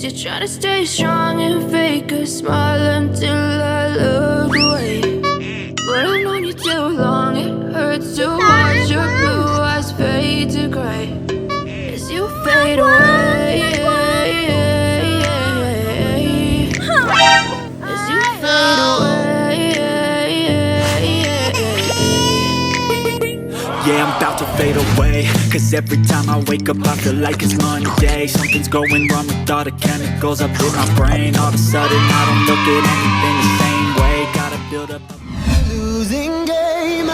Guess you're trying to stay strong and fake a smile until I look away. But I've known you too long, it hurts to watch your blue eyes fade to gray as you fade away. As you fade away. Yeah, I'm about to fade away, cause every time I wake up I feel like it's Monday. Something's going wrong with all the chemicals up in my brain. All of a sudden I don't look at anything the same way. Gotta build up a losing game.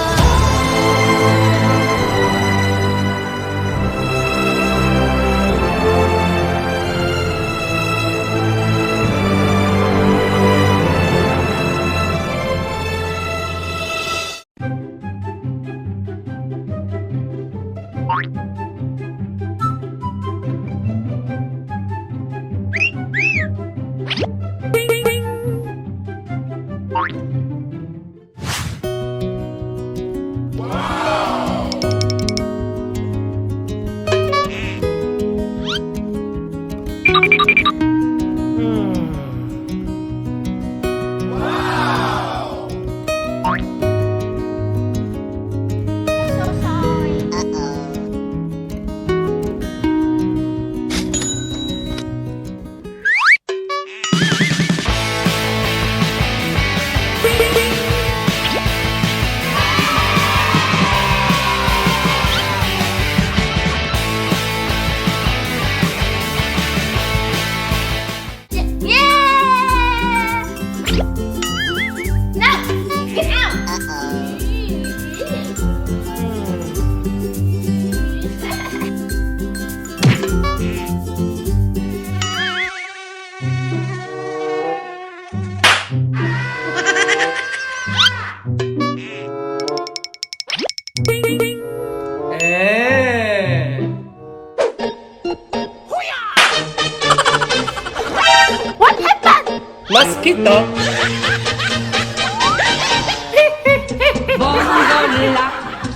What happened? Mosquito. Bongo la,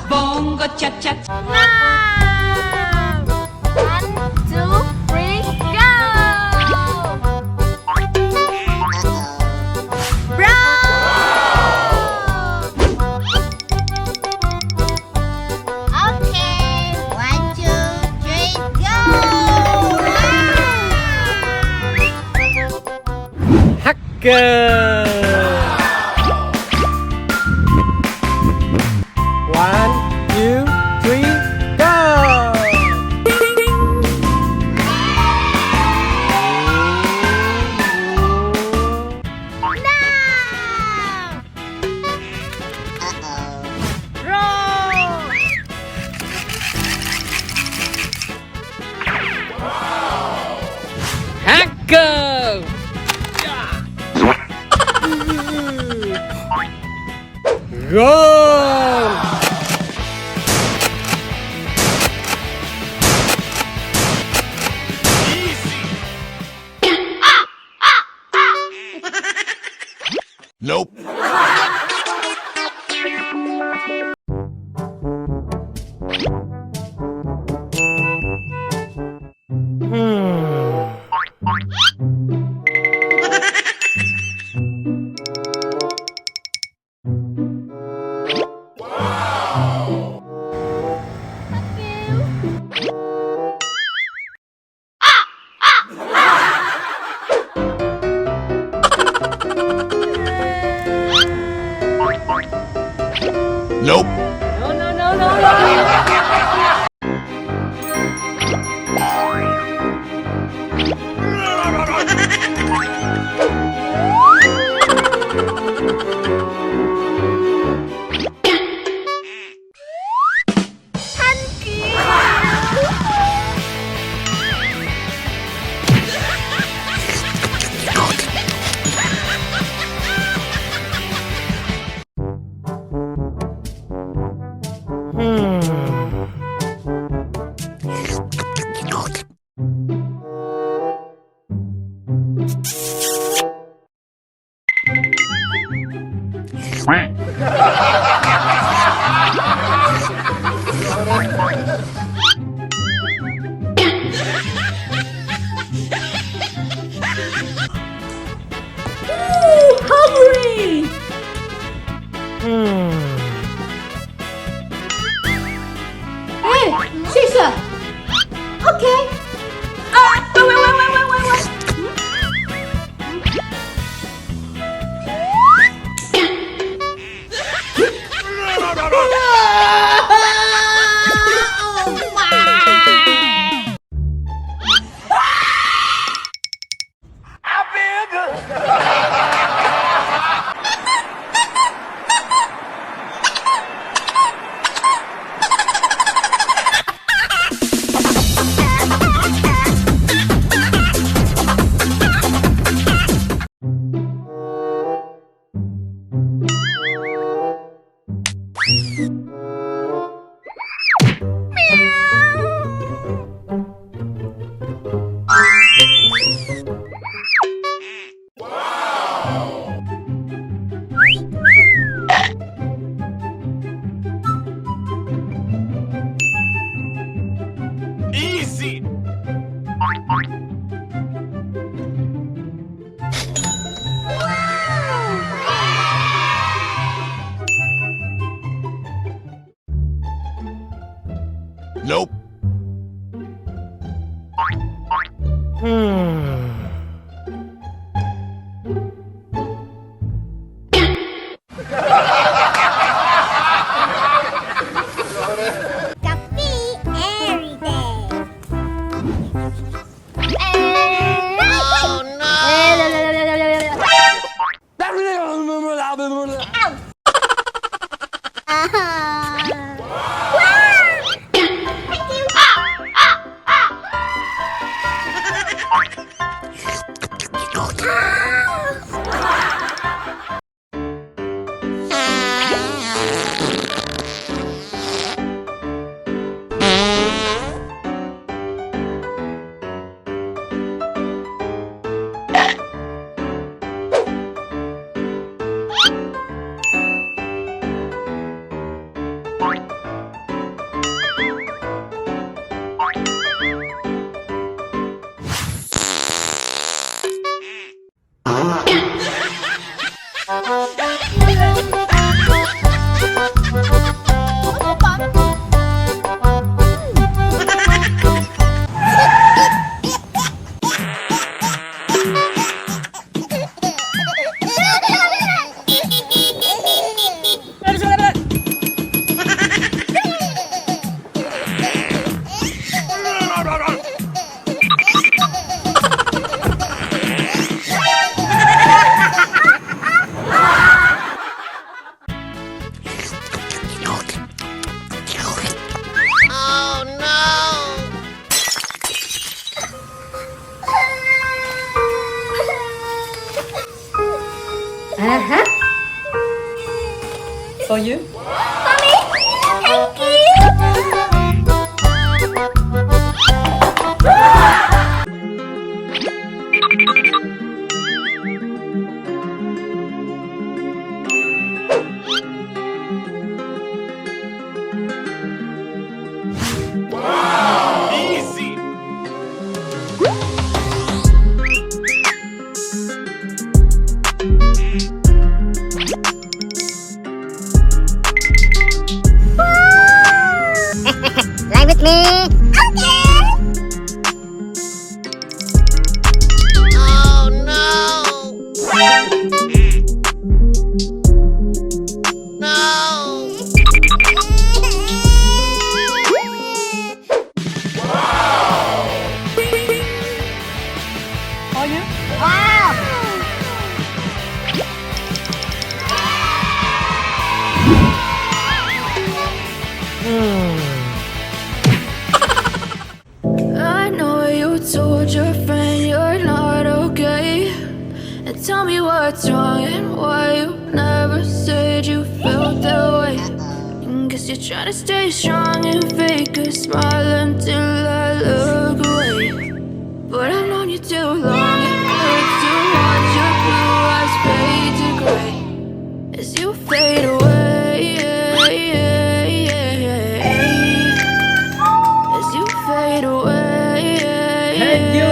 bongo cha cha. Now! 1, 2, 3, go! Okay, 1, 2, 3, go! Hacker. 1, 2, 3, go. Hacker. Go. Nope. Nope. scissors. Okay. Wait. Oh my! Easy. Nope. Coffee every day. Oh For you? Thank you. Easy. Lie with me. Okay. Oh no. No. For you? Wow. I know you told your friend you're not okay. And tell me what's wrong and why you never said you felt that way. And guess you're trying to stay strong and fake a smile until I look away. But I've known you too long, it hurts to watch your blue eyes fade to gray as you fade away. As you fade away. Thank you.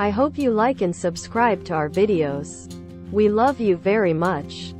I hope you like and subscribe to our videos. We love you very much.